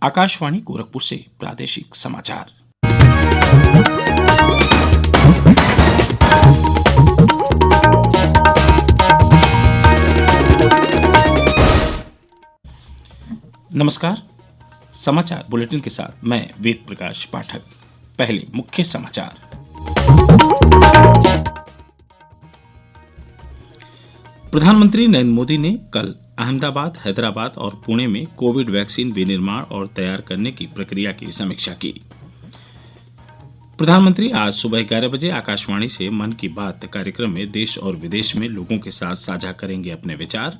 आकाशवाणी गोरखपुर से प्रादेशिक समाचार। नमस्कार। समाचार बुलेटिन के साथ मैं वेद प्रकाश पाठक। पहले मुख्य समाचार। प्रधानमंत्री नरेंद्र मोदी ने कल अहमदाबाद, हैदराबाद और पुणे में कोविड वैक्सीन विनिर्माण और तैयार करने की प्रक्रिया की समीक्षा की। प्रधानमंत्री आज सुबह 11 बजे आकाशवाणी से मन की बात कार्यक्रम में देश और विदेश में लोगों के साथ साझा करेंगे अपने विचार।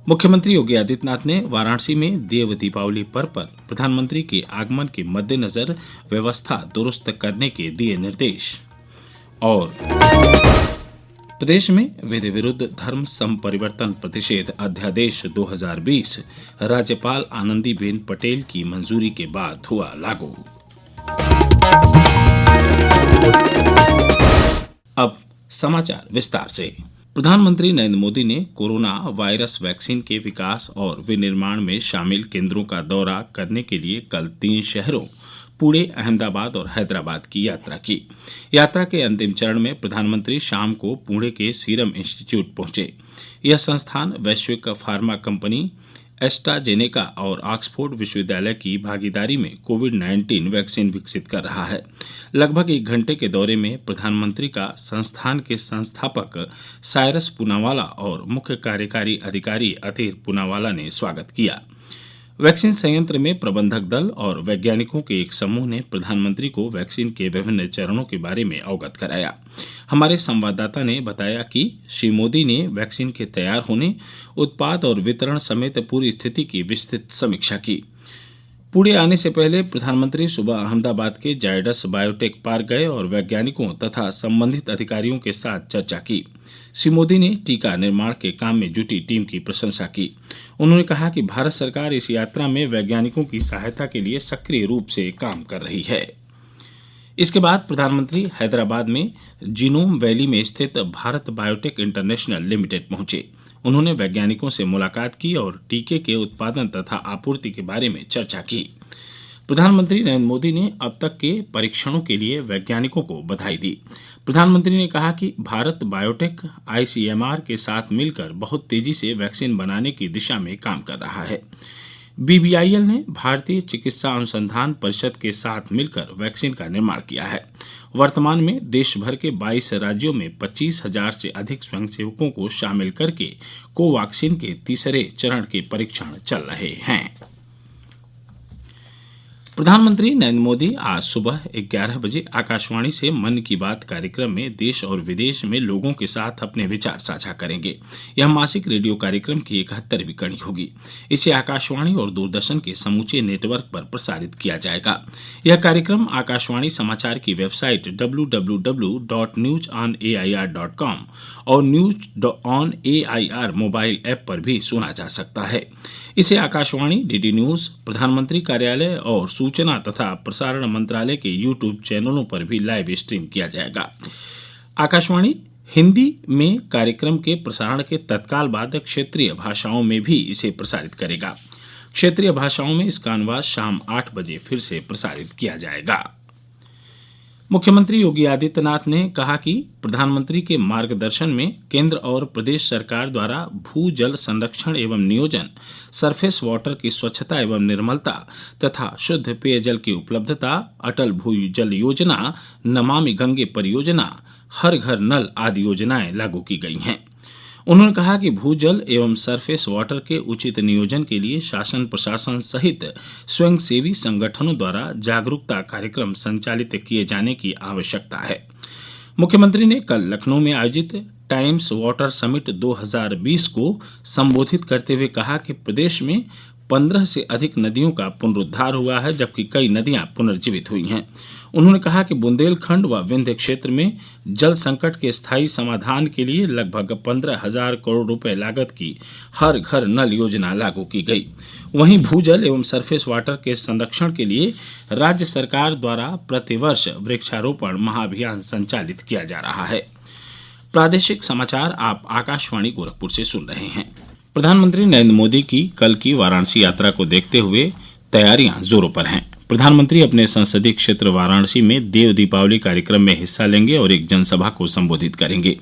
मुख्यमंत्री योगी आदित्यनाथ ने वाराणसी में देव दीपावली पर्व पर प्रधानमंत्री के आगमन के मद्देनजर व्यवस्था दुरुस्त करने के दिए निर्देश। और प्रदेश में विधि विरुद्ध धर्म संपरिवर्तन प्रतिषेध अध्यादेश 2020 राज्यपाल आनंदीबेन पटेल की मंजूरी के बाद हुआ लागू। अब समाचार विस्तार से। प्रधानमंत्री नरेंद्र मोदी ने कोरोना वायरस वैक्सीन के विकास और विनिर्माण में शामिल केंद्रों का दौरा करने के लिए कल 3 शहरों पुणे, अहमदाबाद और हैदराबाद की यात्रा की। यात्रा के अंतिम चरण में प्रधानमंत्री शाम को पुणे के सीरम इंस्टीट्यूट पहुंचे। यह संस्थान वैश्विक फार्मा कंपनी एस्ट्राजेनेका और ऑक्सफोर्ड विश्वविद्यालय की भागीदारी में कोविड-19 वैक्सीन विकसित कर रहा है। लगभग 1 घंटे के दौरे में प्रधानमंत्री का संस्थान के संस्थापक साइरस पूनावाला और मुख्य कार्यकारी अधिकारी अतीर पूनावाला ने स्वागत किया। वैक्सीन संयंत्र में प्रबंधक दल और वैज्ञानिकों के एक समूह ने प्रधानमंत्री को वैक्सीन के विभिन्न चरणों के बारे में अवगत कराया। हमारे संवाददाता ने बताया कि श्री मोदी ने वैक्सीन के तैयार होने, उत्पाद और वितरण समेत पूरी स्थिति की विस्तृत समीक्षा की। पुणे आने से पहले प्रधानमंत्री सुबह अहमदाबाद के जायडस बायोटेक पार्क गए और वैज्ञानिकों तथा संबंधित अधिकारियों के साथ चर्चा की। श्री मोदी ने टीका निर्माण के काम में जुटी टीम की प्रशंसा की। उन्होंने कहा कि भारत सरकार इस यात्रा में वैज्ञानिकों की सहायता के लिए सक्रिय रूप से काम कर रही है। इसके बाद प्रधानमंत्री हैदराबाद में जीनोम वैली में स्थित भारत बायोटेक इंटरनेशनल लिमिटेड पहुंचे। उन्होंने वैज्ञानिकों से मुलाकात की और टीके के उत्पादन तथा आपूर्ति के बारे में चर्चा की। प्रधानमंत्री नरेंद्र मोदी ने अब तक के परीक्षणों के लिए वैज्ञानिकों को बधाई दी। प्रधानमंत्री ने कहा कि भारत बायोटेक आईसीएमआर के साथ मिलकर बहुत तेजी से वैक्सीन बनाने की दिशा में काम कर रहा है। बीबीआईएल ने भारतीय चिकित्सा अनुसंधान परिषद के साथ मिलकर वैक्सीन का निर्माण किया है। वर्तमान में देश भर के 22 राज्यों में 25,000 से अधिक स्वयंसेवकों को शामिल करके कोवैक्सीन के तीसरे चरण के परीक्षण चल रहे हैं। प्रधानमंत्री नरेंद्र मोदी आज सुबह 11 बजे आकाशवाणी से मन की बात कार्यक्रम में देश और विदेश में लोगों के साथ अपने विचार साझा करेंगे। यह मासिक रेडियो कार्यक्रम की 71वीं कड़ी होगी। इसे आकाशवाणी और दूरदर्शन के समूचे नेटवर्क पर प्रसारित किया जाएगा। यह कार्यक्रम आकाशवाणी समाचार की वेबसाइट www.newsonair.com और news on AIR mobile app पर भी सुना जा सकता है। इसे आकाशवाणी, डीडी न्यूज, प्रधानमंत्री कार्यालय और सूचना तथा प्रसारण मंत्रालय के यूट्यूब चैनलों पर भी लाइव स्ट्रीम किया जाएगा। आकाशवाणी हिंदी में कार्यक्रम के प्रसारण के तत्काल बाद क्षेत्रीय भाषाओं में भी इसे प्रसारित करेगा। क्षेत्रीय भाषाओं में इसका अनुवाद शाम 8 बजे फिर से प्रसारित किया जाएगा। मुख्यमंत्री योगी आदित्यनाथ ने कहा कि प्रधानमंत्री के मार्गदर्शन में केंद्र और प्रदेश सरकार द्वारा भू जल संरक्षण एवं नियोजन, सरफेस वाटर की स्वच्छता एवं निर्मलता तथा शुद्ध पेयजल की उपलब्धता, अटल भूजल योजना, नमामि गंगे परियोजना, हर घर नल आदि योजनाएं लागू की गई हैं। उन्होंने कहा कि भूजल एवं सरफेस वाटर के उचित नियोजन के लिए शासन प्रशासन सहित स्वयंसेवी संगठनों द्वारा जागरूकता कार्यक्रम संचालित किए जाने की आवश्यकता है। मुख्यमंत्री ने कल लखनऊ में आयोजित टाइम्स वाटर समिट 2020 को संबोधित करते हुए कहा कि प्रदेश में 15 से अधिक नदियों का पुनरुद्धार हुआ है, जबकि कई नदियां पुनर्जीवित हुई हैं। उन्होंने कहा कि बुंदेलखंड व विंध्य क्षेत्र में जल संकट के स्थायी समाधान के लिए लगभग 15,000 करोड़ रुपए लागत की हर घर नल योजना लागू की गई। वहीं भूजल एवं सरफेस वाटर के संरक्षण के लिए राज्य सरकार द्वारा प्रतिवर्ष वृक्षारोपण महाअभियान संचालित किया जा रहा है। प्रादेशिक समाचार आप आकाशवाणी गोरखपुर से सुन रहे हैं। प्रधानमंत्री नरेंद्र मोदी की कल की वाराणसी यात्रा को देखते हुए तैयारियां जोरों पर हैं। प्रधानमंत्री अपने संसदीय क्षेत्र वाराणसी में देव दीपावली कार्यक्रम में हिस्सा लेंगे और एक जनसभा को संबोधित करेंगे।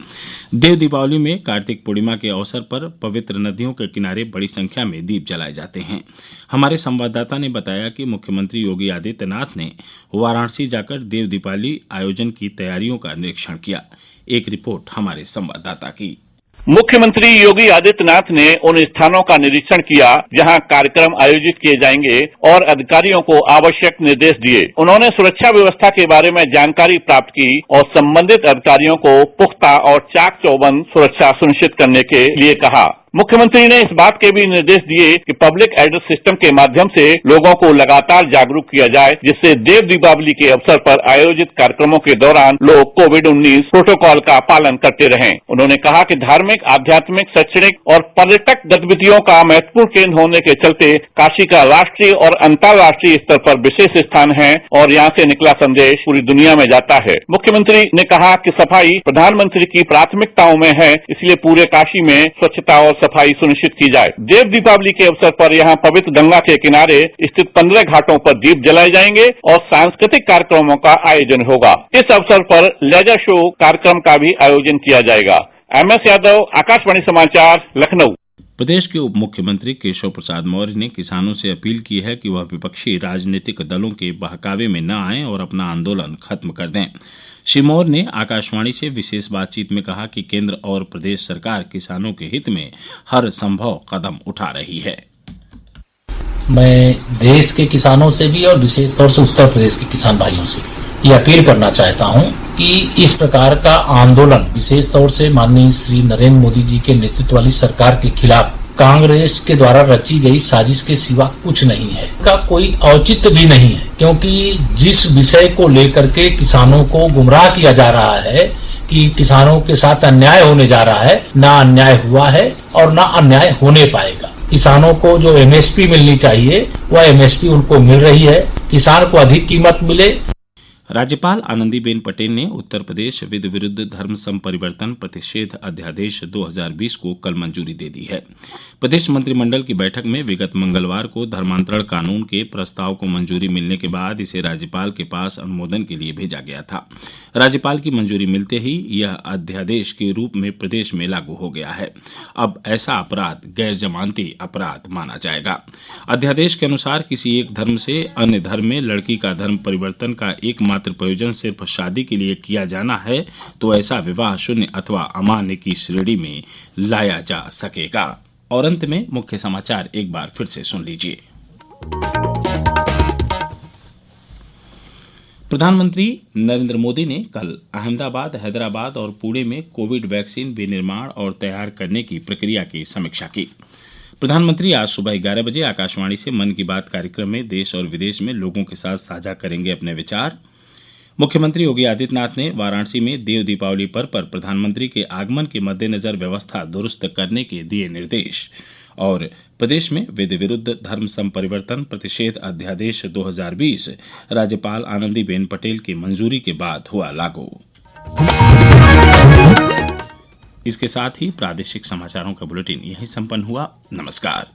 देव दीपावली में कार्तिक पूर्णिमा के अवसर पर पवित्र नदियों के किनारे बड़ी संख्या में दीप जलाए जाते हैं। हमारे संवाददाता ने बताया कि मुख्यमंत्री योगी आदित्यनाथ ने वाराणसी जाकर देव दीपावली आयोजन की तैयारियों का निरीक्षण किया। एक रिपोर्ट हमारे संवाददाता की। मुख्यमंत्री योगी आदित्यनाथ ने उन स्थानों का निरीक्षण किया जहां कार्यक्रम आयोजित किए जाएंगे और अधिकारियों को आवश्यक निर्देश दिए। उन्होंने सुरक्षा व्यवस्था के बारे में जानकारी प्राप्त की और संबंधित अधिकारियों को पुख्ता और चाक चौबंद सुरक्षा सुनिश्चित करने के लिए कहा। मुख्यमंत्री ने इस बात के भी निर्देश दिए कि पब्लिक एड्रेस सिस्टम के माध्यम से लोगों को लगातार जागरूक किया जाए, जिससे देव दीपावली के अवसर पर आयोजित कार्यक्रमों के दौरान लोग कोविड-19 प्रोटोकॉल का पालन करते रहें। उन्होंने कहा कि धार्मिक, आध्यात्मिक, शैक्षणिक और पर्यटक गतिविधियों का महत्वपूर्ण केंद्र होने के चलते काशी का राष्ट्रीय और अंतर्राष्ट्रीय स्तर पर विशेष स्थान है और यहाँ से निकला संदेश पूरी दुनिया में जाता है। मुख्यमंत्री ने कहा कि सफाई प्रधानमंत्री की प्राथमिकताओं में है, इसलिए पूरे काशी में स्वच्छता और सफाई सुनिश्चित की जाए। देव दीपावली के अवसर पर यहाँ पवित्र गंगा के किनारे स्थित 15 घाटों पर दीप जलाए जाएंगे और सांस्कृतिक कार्यक्रमों का आयोजन होगा। इस अवसर पर लेजर शो कार्यक्रम का भी आयोजन किया जाएगा। MS यादव, आकाशवाणी समाचार, लखनऊ। प्रदेश के उप मुख्यमंत्री केशव प्रसाद मौर्य ने किसानों से अपील की है कि वह विपक्षी राजनीतिक दलों के बहकावे में न आएं और अपना आंदोलन खत्म कर दें। श्री मौर्य ने आकाशवाणी से विशेष बातचीत में कहा कि केंद्र और प्रदेश सरकार किसानों के हित में हर संभव कदम उठा रही है। मैं देश के किसानों से भी और विशेष तौर से उत्तर प्रदेश के किसान भाइयों से ये अपील करना चाहता हूं कि इस प्रकार का आंदोलन विशेष तौर से माननीय श्री नरेंद्र मोदी जी के नेतृत्व वाली सरकार के खिलाफ कांग्रेस के द्वारा रची गई साजिश के सिवा कुछ नहीं है, का कोई औचित्य भी नहीं है, क्योंकि जिस विषय को लेकर के किसानों को गुमराह किया जा रहा है कि किसानों के साथ अन्याय होने जा रहा है, ना अन्याय हुआ है और ना अन्याय होने पाएगा। किसानों को जो MSP मिलनी चाहिए वह MSP उनको मिल रही है, किसान को अधिक कीमत मिले। राज्यपाल आनंदीबेन पटेल ने उत्तर प्रदेश विधि विरुद्ध धर्म संपरिवर्तन प्रतिषेध अध्यादेश 2020 को कल मंजूरी दे दी है। प्रदेश मंत्रिमंडल की बैठक में विगत मंगलवार को धर्मांतरण कानून के प्रस्ताव को मंजूरी मिलने के बाद इसे राज्यपाल के पास अनुमोदन के लिए भेजा गया था। राज्यपाल की मंजूरी मिलते ही यह अध्यादेश के रूप में प्रदेश में लागू हो गया है। अब ऐसा अपराध गैर जमानती अपराध माना जाएगा। अध्यादेश के अनुसार किसी एक धर्म से अन्य धर्म में लड़की का धर्म परिवर्तन का एकमात्र प्रयोजन सिर्फ शादी के लिए किया जाना है तो ऐसा विवाह शून्य अथवा अमान्य की श्रेणी में लाया जा सकेगा। और अंत में मुख्य समाचार एक बार फिर से सुन लीजिए। प्रधानमंत्री नरेंद्र मोदी ने कल अहमदाबाद, हैदराबाद और पुणे में कोविड वैक्सीन विनिर्माण और तैयार करने की प्रक्रिया की समीक्षा की। प्रधानमंत्री आज सुबह 11 बजे आकाशवाणी से मन की बात कार्यक्रम में देश और विदेश में लोगों के साथ साझा करेंगे अपने विचार। मुख्यमंत्री योगी आदित्यनाथ ने वाराणसी में देव दीपावली पर्व पर प्रधानमंत्री के आगमन के मद्देनजर व्यवस्था दुरुस्त करने के दिए निर्देश। और प्रदेश में विधि विरुद्ध धर्म संपरिवर्तन प्रतिषेध अध्यादेश 2020 राज्यपाल आनंदीबेन पटेल की मंजूरी के बाद हुआ लागू। इसके साथ ही प्रादेशिक समाचारों का बुलेटिन यहीं संपन्न हुआ। नमस्कार।